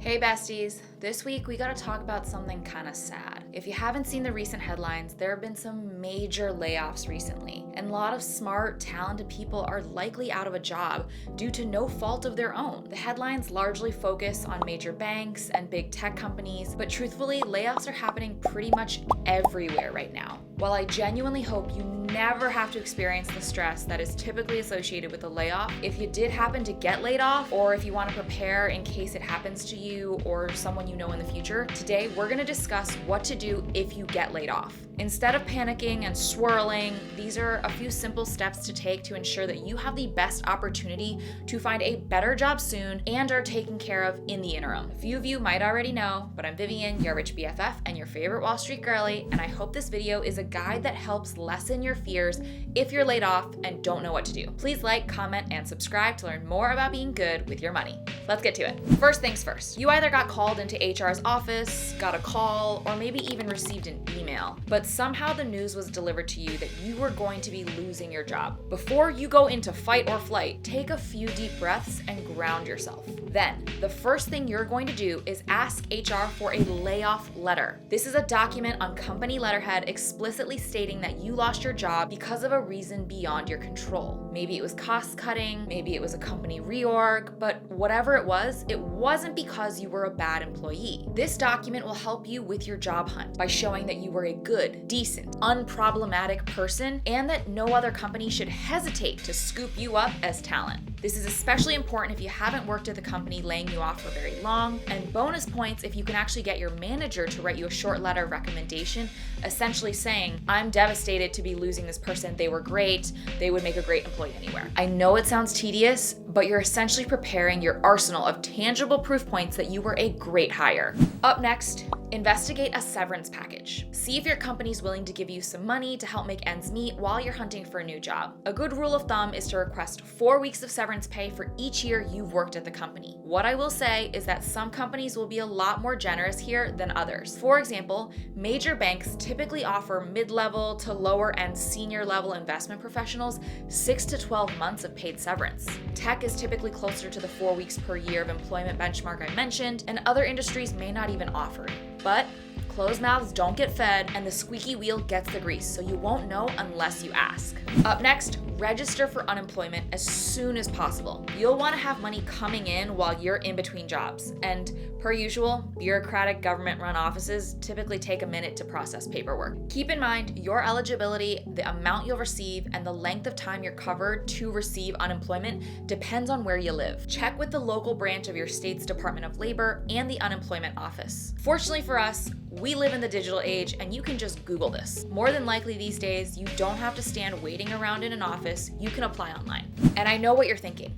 Hey besties, this week we gotta talk about something kinda sad. If you haven't seen the recent headlines, there have been some major layoffs recently, and a lot of smart, talented people are likely out of a job due to no fault of their own. The headlines largely focus on major banks and big tech companies, but truthfully, layoffs are happening pretty much everywhere right now. While I genuinely hope you never have to experience the stress that is typically associated with a layoff, if you did happen to get laid off, or if you want to prepare in case it happens to you or someone you know in the future, today we're going to discuss what to do if you get laid off. Instead of panicking and swirling, these are a few simple steps to take to ensure that you have the best opportunity to find a better job soon and are taken care of in the interim. A few of you might already know, but I'm Vivian, your Rich BFF and your favorite Wall Street girly, and I hope this video is a guide that helps lessen your fears if you're laid off and don't know what to do. Please like, comment, and subscribe to learn more about being good with your money. Let's get to it. First things first, you either got called into HR's office, got a call, or maybe even received an email, but somehow the news was delivered to you that you were going to be losing your job. Before you go into fight or flight, take a few deep breaths and ground yourself. Then, the first thing you're going to do is ask HR for a layoff letter. This is a document on company letterhead explicitly stating that you lost your job because of a reason beyond your control. Maybe it was cost cutting, maybe it was a company reorg, but whatever it wasn't because you were a bad employee. This document will help you with your job hunt by showing that you were a good, decent, unproblematic person and that no other company should hesitate to scoop you up as talent. This is especially important if you haven't worked at the company laying you off for very long, and bonus points if you can actually get your manager to write you a short letter of recommendation, essentially saying, I'm devastated to be losing this person. They were great. They would make a great employee anywhere. I know it sounds tedious, but you're essentially preparing your arsenal of tangible proof points that you were a great hire. Up next, investigate a severance package. See if your company's willing to give you some money to help make ends meet while you're hunting for a new job. A good rule of thumb is to request 4 weeks of severance pay for each year you've worked at the company. What I will say is that some companies will be a lot more generous here than others. For example, major banks typically offer mid-level to lower-end senior-level investment professionals 6 to 12 months of paid severance. Tech is typically closer to the 4 weeks per year of employment benchmark I mentioned, and other industries may not even offer it. But closed mouths don't get fed, and the squeaky wheel gets the grease, so you won't know unless you ask. Up next, register for unemployment as soon as possible. You'll want to have money coming in while you're in between jobs, and per usual, bureaucratic government-run offices typically take a minute to process paperwork. Keep in mind your eligibility, the amount you'll receive, and the length of time you're covered to receive unemployment depends on where you live. Check with the local branch of your state's Department of Labor and the unemployment office. Fortunately for us, we live in the digital age and you can just Google this. More than likely these days, you don't have to stand waiting around in an office, you can apply online. And I know what you're thinking.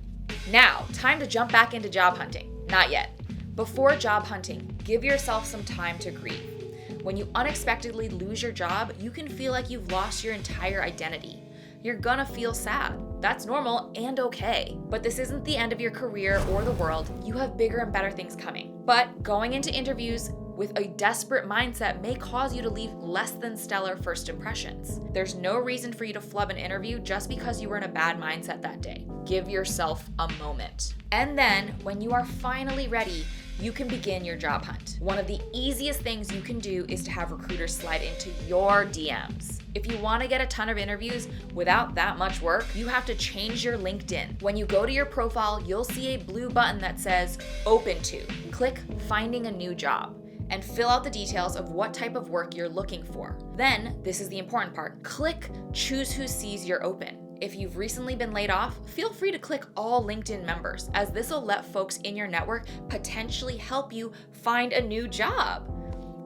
Now, time to jump back into job hunting. Not yet. Before job hunting, give yourself some time to grieve. When you unexpectedly lose your job, you can feel like you've lost your entire identity. You're gonna feel sad. That's normal and okay. But this isn't the end of your career or the world. You have bigger and better things coming. But going into interviews with a desperate mindset may cause you to leave less than stellar first impressions. There's no reason for you to flub an interview just because you were in a bad mindset that day. Give yourself a moment. And then, when you are finally ready, you can begin your job hunt. One of the easiest things you can do is to have recruiters slide into your DMs. If you want to get a ton of interviews without that much work, you have to change your LinkedIn. When you go to your profile, you'll see a blue button that says Open To. Click Finding a New Job and fill out the details of what type of work you're looking for. Then, this is the important part, click Choose Who Sees You're Open. If you've recently been laid off, feel free to click all LinkedIn members, as this will let folks in your network potentially help you find a new job.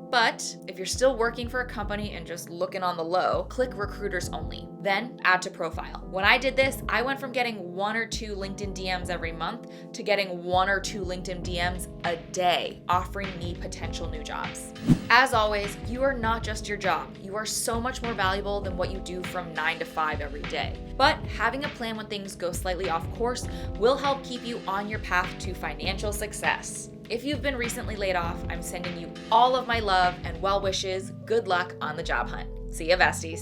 But if you're still working for a company and just looking on the low, click recruiters only. Then add to profile. When I did this, I went from getting 1 or 2 LinkedIn DMs every month to getting 1 or 2 LinkedIn DMs a day, offering me potential new jobs. As always, you are not just your job. You are so much more valuable than what you do from 9 to 5 every day. But having a plan when things go slightly off course will help keep you on your path to financial success. If you've been recently laid off, I'm sending you all of my love and well wishes. Good luck on the job hunt. See ya, besties.